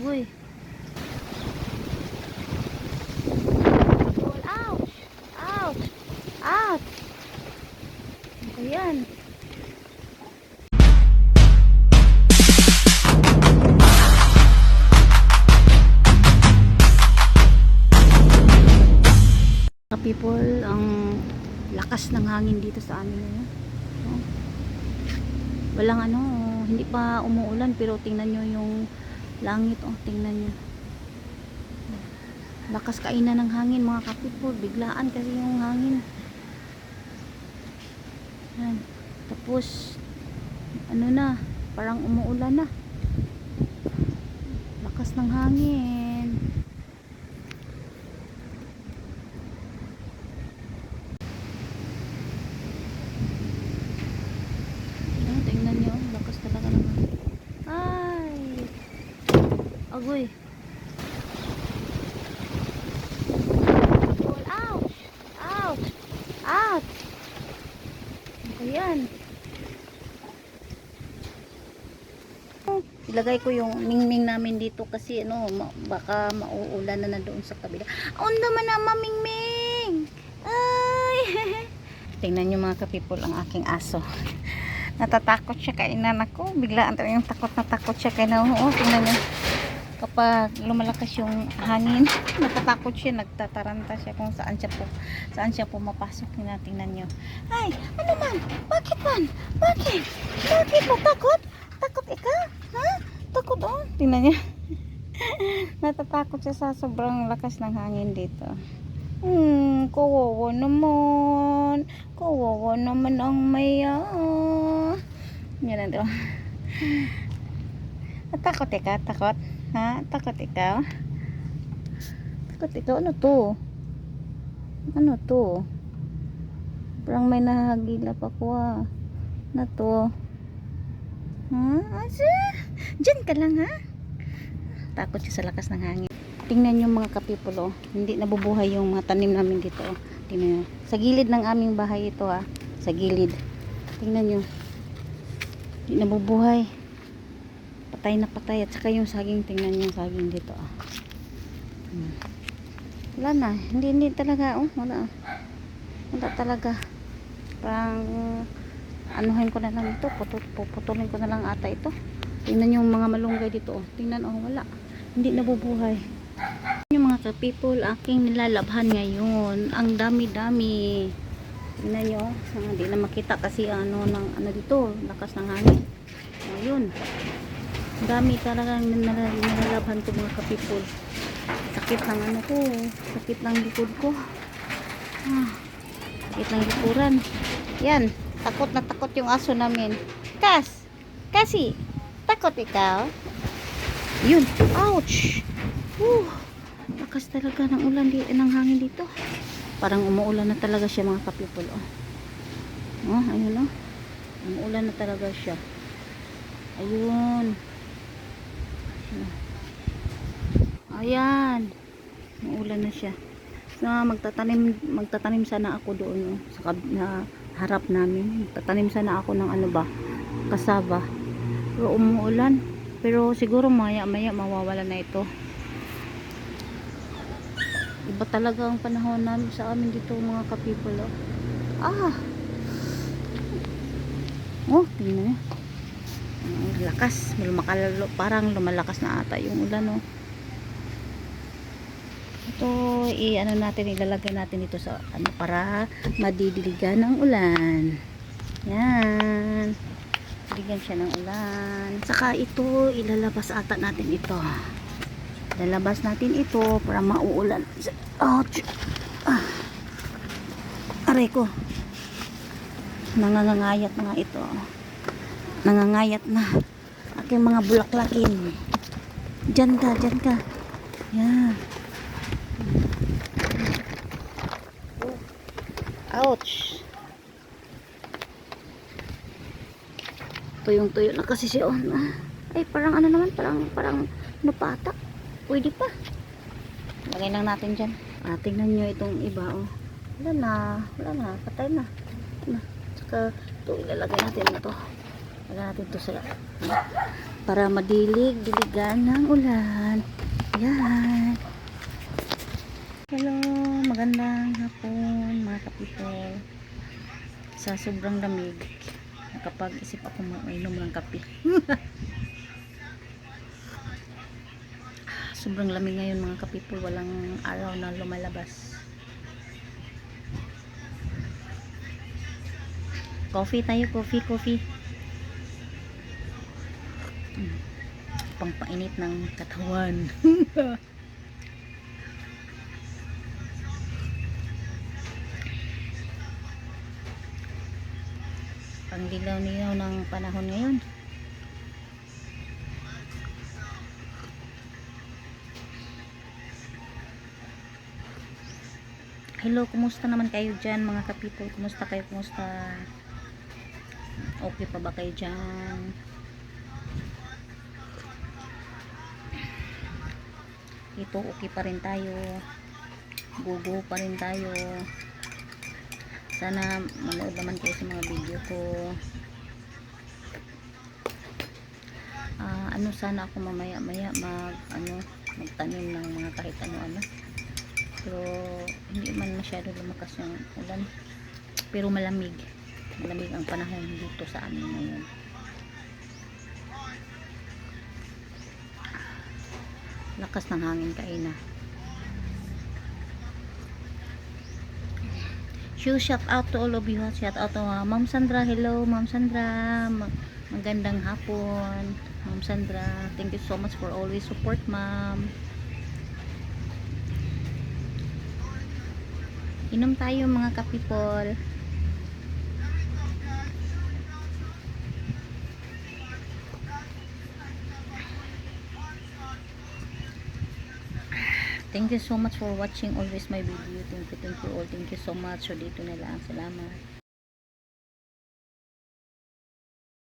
Agoy. Ouch! Ouch! Ouch! Ayan. People, ang lakas ng hangin dito sa amin ngayon. Walang hindi pa umuulan pero tingnan nyo yung langit, tingnan nyo. Lakas kainan ng hangin mga kapitpol, biglaan kasi yung hangin. Yan. Tapos na, parang umuulan na. Lakas ng hangin. Tingnan nyo, lakas talaga naman. Ay! Agoy! Ouch! Ouch! Ouch! Ayan. Ilagay ko yung mingming namin dito kasi baka mauulan na doon sa kabila. Oh naman na mamingming! Ay! Tingnan nyo mga kapipol ang aking aso. Natatakot siya kainan ako. Biglaan yung takot na takot siya kainan. Tingnan nyo. Kapag lumalakas yung hangin, natatakot siya, nagtataranta siya kung saan siya pumapasok. Tingnan nyo. Ay, ano man? Bakit man? Bakit? Bakit mo takot? Takot ikaw? Ha? Takot Tingnan nyo. Natatakot siya sa sobrang lakas ng hangin dito. Kawawa naman. Kawawa naman ang maya. Yan na daw. Takot ikaw? Takot? Ha? Takot ikaw? Takot ikaw? Ano to? Ano to? Parang may nahagilap ako Ano to? Ha? Asa? Diyan ka lang ha? Takot siya sa lakas ng hangin. Tingnan nyo mga kapipulo, hindi nabubuhay yung mga tanim namin dito. Tingnan nyo. Sa gilid ng aming bahay ito sa gilid. Tingnan nyo. Hindi nabubuhay. Patay na patay. At saka yung saging, tingnan nyo yung saging dito Wala na. Hindi talaga. Wala. Wala talaga. Parang anuhin ko na lang ito. Puputulin ko na lang ata ito. Tingnan yung mga malunggay dito. Tingnan wala. Hindi nabubuhay. Yung mga ka-people, aking nilalabhan ngayon. Ang dami-dami. Tingnan nyo. Hindi na makita kasi dito. Lakas ng hangin. Ayun. Dami talagang nilalabhan ko mga ka-people. Sakit ng ko. Sakit ng likod ko. Sakit ng likuran. Yan. Takot na takot yung aso namin. Kasi. Takot ikaw? Yun. Ouch! Lakas talaga ng ulan ng hangin dito. Parang umuulan na talaga siya mga kapipol. Ayun umuulan na talaga siya. Ayun. Ayan. Umuulan na siya. So, magtatanim sana ako doon sa harap namin. Magtatanim sana ako ng kasaba. Pero umuulan. Pero siguro maya mawawala na ito. Iba talaga ang panahon namin sa amin dito mga kapipol. Tingnan nyo. Lakas. Parang lumalakas na ata yung ulan Ito ilalagay natin ito sa para madidiligan ng ulan. Yan. Diligan siya ng ulan. Saka ito ilalabas ata natin ito. Lalabas natin ito para mauulan. Ouch! Aray ko. Nangangayat na nga ito. Nangangayat na. Aking mga bulaklakin. Diyan ka. Yan. Ouch! Tuyong-tuyo na kasi siya. Ay, parang parang napatak. Pwede pa. Lagay lang natin dyan. Tingnan nyo itong iba. Wala na. Patay na. Saka ito ilalagay natin ito. Lagyan natin ito sa para madilig-diligan ng ulan. Yan. Hello, magandang hapon mga kapitol. Sa sobrang lamig, nakapag-isip ako mainom ng kape. Sobrang lamig ngayon mga kapitol, walang araw na lumalabas. Coffee tayo, coffee. Pangpainit ng katawan. Panglilaw-lilaw ng panahon ngayon. Hello, kumusta naman kayo dyan mga kapitol? Kumusta kayo? Kumusta? Okay pa ba kayo dyan? Ito okay pa rin tayo, gugo pa rin tayo. Sana manood naman kayo sa mga video ko. Sana ako mamaya-maya magtanim ng mga kahit ano. Pero hindi man masyado lumakas yung ulan. Pero malamig ang panahon dito sa amin ngayon. Lakas ng hangin kaina. Shout out to all of you. Shout out to Ma'am Sandra. Hello Ma'am Sandra. Magandang hapon Ma'am Sandra. Thank you so much for always support ma'am. Inom tayo mga kapipol. Thank you so much for watching always my video. Thank you all. Thank you so much. So dito na lang. Salamat.